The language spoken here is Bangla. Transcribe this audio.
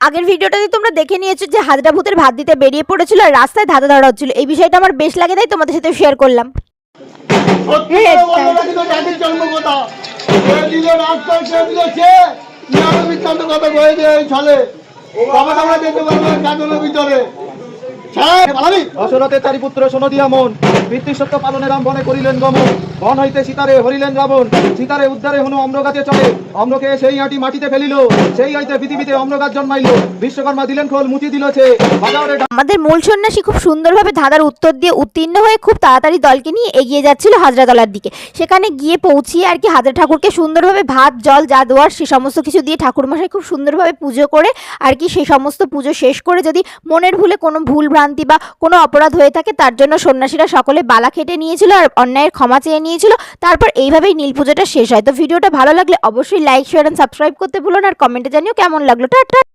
আগের ভিডিওটাতে তোমরা দেখে নিয়েছো যে হাজরা ভূতের ভাত দিতে বেরিয়ে পড়েছিল আর রাস্তায় ধাঁধা ধরা হচ্ছিল। এই বিষয়টা আমার বেশ লাগে, তাই তোমাদের সাথে শেয়ার করলাম। সত্যি করে বলো না কিন্তু জাতির জন্ম কথা কে দিলে রাস্তা কে দিলে সে নিয়ম বিচ্ছন্দ কথা বয়ে দিয়ে চলে বাবা আমরা যেতে পারবো না জাগরণের ভিতরে দশরথের চারি পুত্র সোনদিয়া মন পিতৃসত্য পালনে রাম বনে করিলেন গমন বন হইতে সীতারে হরিলেন রাবণ সীতারে উদ্ধারে হনু অম্র গাছে চলে অম্রকে সেই আঁটি মাটিতে ফেলিল সেই হইতে পৃথিবীতে অম্র গাছ জন্মাইল বিশ্বকর্মা দিলেন খোল মুচি দিলছে আমাদের মূল সন্ন্যাসী খুব সুন্দরভাবে ধাঁধার উত্তর দিয়ে উত্তীর্ণ হয়ে খুব তাড়াতাড়ি দলকে নিয়ে এগিয়ে যাচ্ছিল হাজরাতলার দিকে। সেখানে গিয়ে পৌঁছিয়ে আর কি হাজরা ঠাকুরকে সুন্দরভাবে ভাত জল যা দেওয়ার সে সমস্ত কিছু দিয়ে ঠাকুরমশাই খুব সুন্দরভাবে পুজো করে আর কি সেই সমস্ত পুজো শেষ করে যদি মনের ভুলে কোনো ভুল ভ্রান্তি বা কোনো অপরাধ হয়ে থাকে তার জন্য সন্ন্যাসীরা সকলে বালা খেটে নিয়েছিল আর অন্যায়ের ক্ষমা চেয়ে নিয়েছিল। তারপর এইভাবেই নীল পুজোটা শেষ হয়। তো ভিডিওটা ভালো লাগলে অবশ্যই লাইক শেয়ার এন্ড সাবস্ক্রাইব করতে ভুলো না আর কমেন্টে জানিও কেমন লাগলো। টাটা।